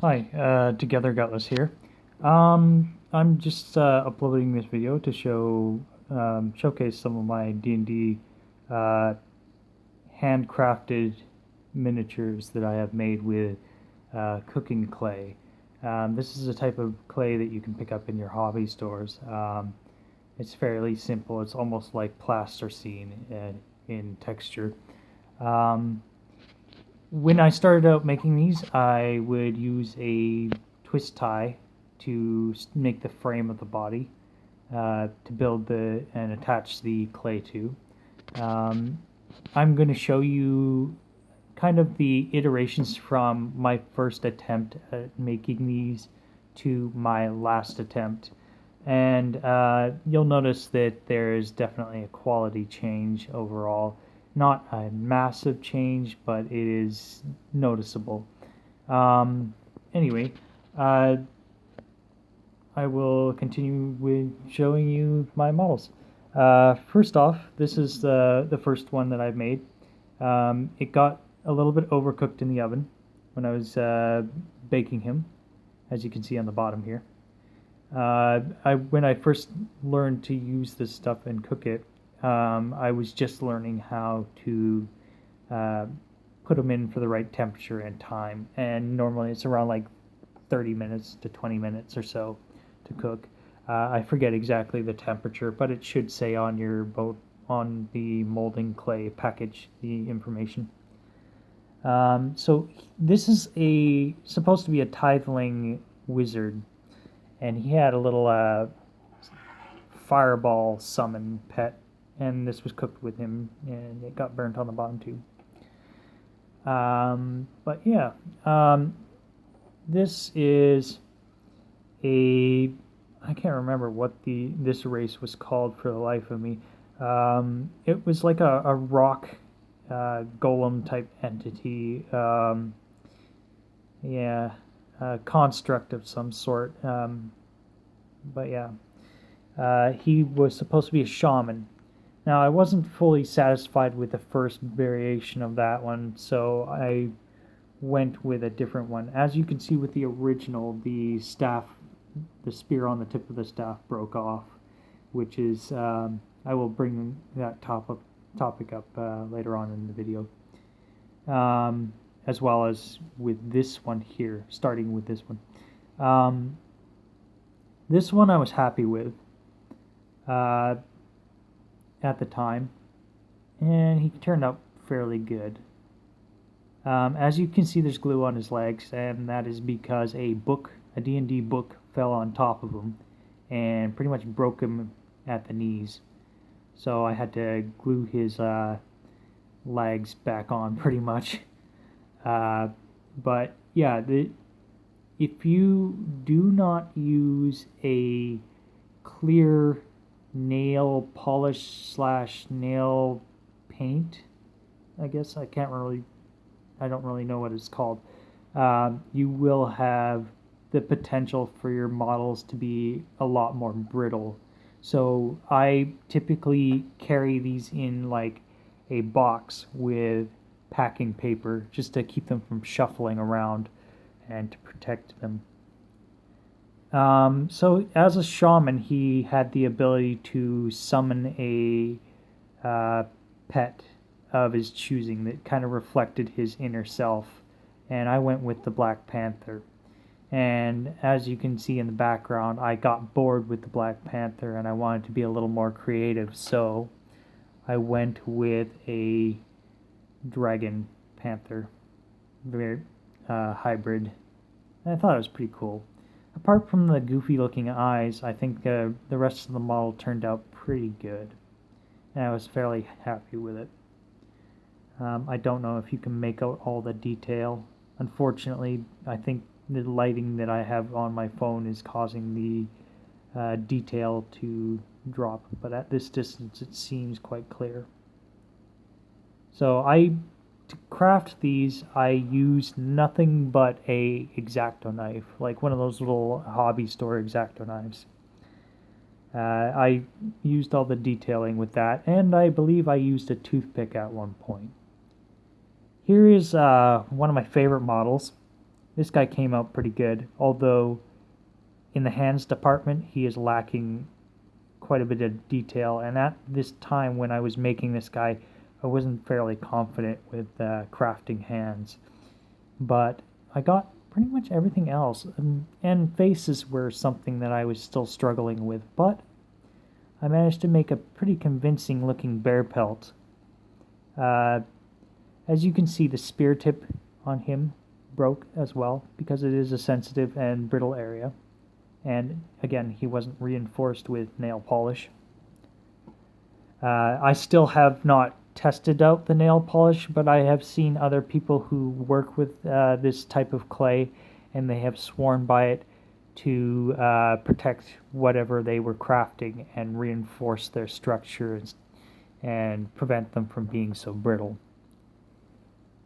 Hi, Together Gutless here. I'm just uploading this video to showcase some of my D&D uh, handcrafted miniatures that I have made with cooking clay. This is a type of clay that you can pick up in your hobby stores. It's fairly simple. It's almost like plasticine in texture. Um, when I started out making these, I would use a twist tie to make the frame of the body to build and attach the clay to. Um, I'm going to show you kind of the iterations from my first attempt at making these to my last attempt. And you'll notice that there's definitely a quality change overall. Not a massive change, but it is noticeable. Um, anyway, uh, I will continue with showing you my models. First off, this is the first one that I've made. It got a little bit overcooked in the oven when I was baking him, as you can see on the bottom here. When I first learned to use this stuff and cook it, I was just learning how to uh, put them in for the right temperature and time. And normally it's around like 30 minutes to 20 minutes or so to cook. I forget exactly the temperature, but it should say on your boat on the molding clay package the information. So this is supposed to be a tiefling wizard, and he had a little fireball summon pet, and this was cooked with him, and it got burnt on the bottom too. But yeah, this is a I can't remember what this race was called for the life of me. It was like a rock golem type entity. Yeah, a construct of some sort. But yeah, he was supposed to be a shaman. Now, I wasn't fully satisfied with the first variation of that one, so I went with a different one. As you can see with the original, the spear on the tip of the staff broke off, which is, I will bring that topic up later on in the video, as well as with this one here, starting with this one. Um, this one I was happy with uh, at the time, and he turned out fairly good. As you can see, there's glue on his legs, and that is because a D&D book, fell on top of him and pretty much broke him at the knees. So I had to glue his legs back on pretty much. Uh, but yeah, if you do not use a clear nail polish slash nail paint, I guess I don't really know what it's called. You will have the potential for your models to be a lot more brittle. So I typically carry these in like a box with packing paper just to keep them from shuffling around and to protect them. So as a shaman, he had the ability to summon a pet of his choosing that kind of reflected his inner self, and I went with the Black Panther. And as you can see in the background, I got bored with the Black Panther and I wanted to be a little more creative, so I went with a Dragon Panther, very hybrid. And I thought it was pretty cool. Apart from the goofy looking eyes, I think the rest of the model turned out pretty good, and I was fairly happy with it. I don't know if you can make out all the detail. Unfortunately, I think the lighting that I have on my phone is causing the detail to drop, but at this distance it seems quite clear. So to craft these, I used nothing but a X-Acto knife, like one of those little hobby store X-Acto knives. I used all the detailing with that, and I believe I used a toothpick at one point. Here is one of my favorite models. this guy came out pretty good, although in the hands department he is lacking quite a bit of detail, and at this time when I was making this guy, I wasn't fairly confident with crafting hands, but I got pretty much everything else, and faces were something that I was still struggling with, but I managed to make a pretty convincing looking bear pelt. As you can see, the spear tip on him broke as well because it is a sensitive and brittle area. And again, he wasn't reinforced with nail polish. I still have not tested out the nail polish, but I have seen other people who work with this type of clay, and they have sworn by it to protect whatever they were crafting and reinforce their structures and prevent them from being so brittle.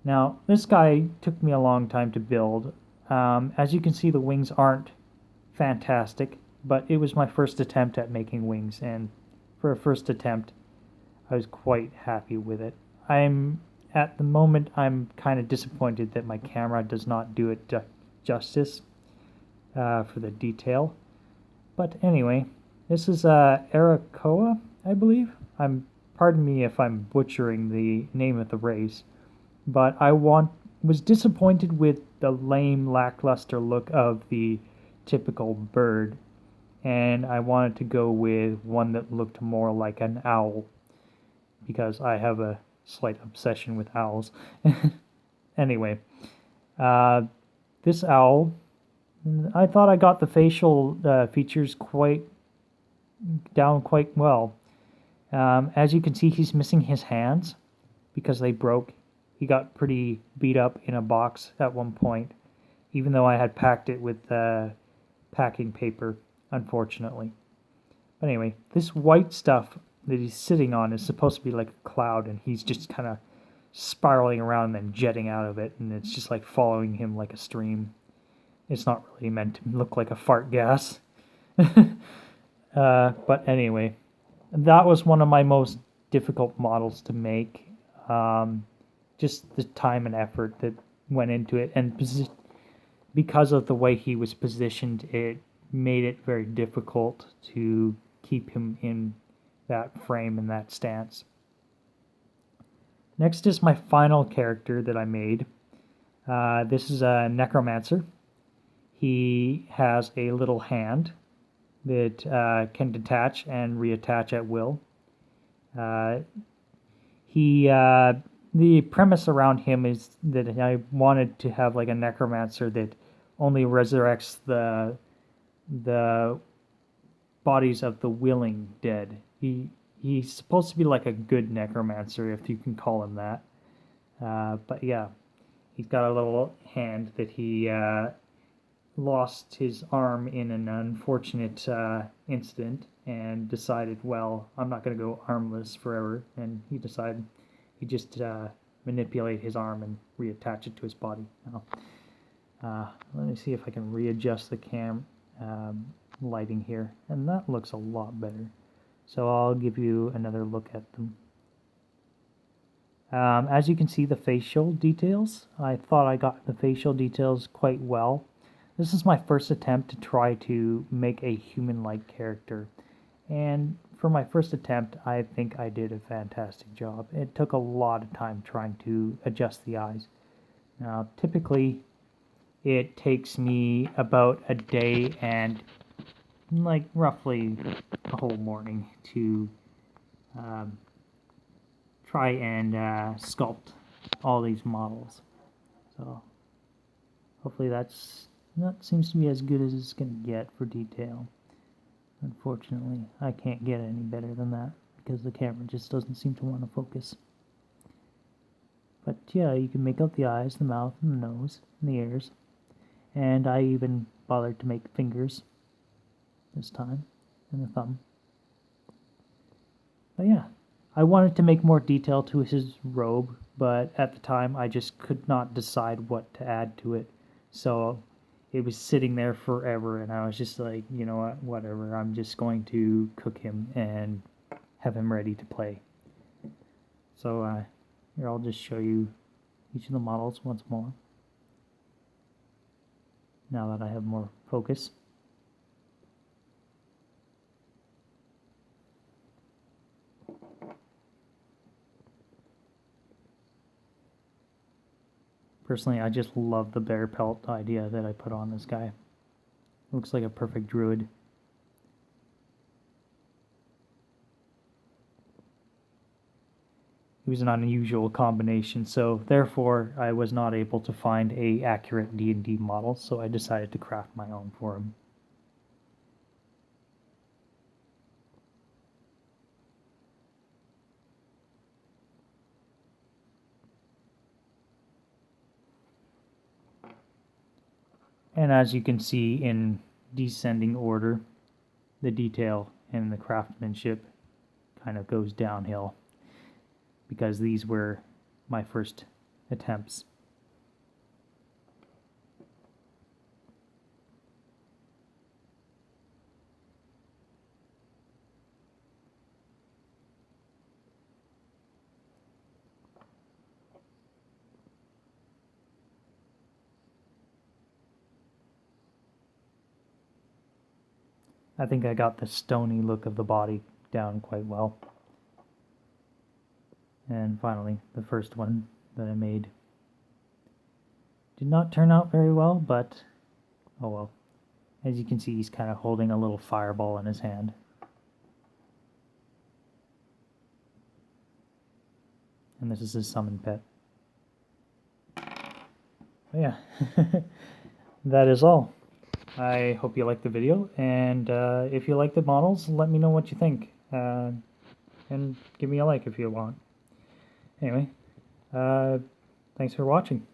Now, this guy took me a long time to build. As you can see, the wings aren't fantastic, but it was my first attempt at making wings, and for a first attempt I was quite happy with it. At the moment I'm kind of disappointed that my camera does not do it justice for the detail, but anyway, this is Arakoa, I believe. Pardon me if I'm butchering the name of the race, but was disappointed with the lame, lackluster look of the typical bird, and I wanted to go with one that looked more like an owl because I have a slight obsession with owls. Anyway, this owl, I thought I got the facial features quite well. As you can see, he's missing his hands because they broke. He got pretty beat up in a box at one point, even though I had packed it with packing paper, unfortunately. But anyway, this white stuff that he's sitting on is supposed to be like a cloud, and he's just kind of spiraling around and then jetting out of it, and it's just like following him like a stream. It's not really meant to look like a fart gas. But anyway, that was one of my most difficult models to make. Just the time and effort that went into it, and because of the way he was positioned, it made it very difficult to keep him in that frame and that stance. Next is my final character that I made. This is a necromancer. He has a little hand that can detach and reattach at will. The premise around him is that I wanted to have like a necromancer that only resurrects the bodies of the willing dead. He's supposed to be like a good necromancer, if you can call him that. But yeah, he's got a little hand that he lost his arm in an unfortunate incident and decided, well, I'm not going to go armless forever. And he decided he just manipulate his arm and reattach it to his body. Now, let me see if I can readjust the lighting here, and that looks a lot better. So I'll give you another look at them. As you can see, the facial details, I thought I got the facial details quite well. This is my first attempt to try to make a human-like character, and for my first attempt, I think I did a fantastic job. It took a lot of time trying to adjust the eyes. Now, typically, it takes me about a day and like roughly a whole morning to try and sculpt all these models. So hopefully that seems to be as good as it's going to get for detail. Unfortunately, I can't get any better than that because the camera just doesn't seem to want to focus. But yeah, you can make out the eyes, the mouth, and the nose, and the ears. And I even bothered to make fingers this time, and the thumb. But yeah, I wanted to make more detail to his robe, but at the time I just could not decide what to add to it. So it was sitting there forever, and I was just like, you know what, whatever, I'm just going to cook him and have him ready to play. So here, I'll just show you each of the models once more. now that I have more focus. Personally, I just love the bear pelt idea that I put on this guy. Looks like a perfect druid. It was an unusual combination, so therefore I was not able to find a accurate D&D model, so I decided to craft my own for him. And as you can see in descending order, the detail and the craftsmanship kind of goes downhill, because these were my first attempts. I think I got the stony look of the body down quite well. And finally, the first one that I made did not turn out very well, but oh well. As you can see, he's kind of holding a little fireball in his hand. And this is his summon pet. But yeah, that is all. I hope you liked the video, and if you like the models, let me know what you think. And give me a like if you want. Anyway, thanks for watching.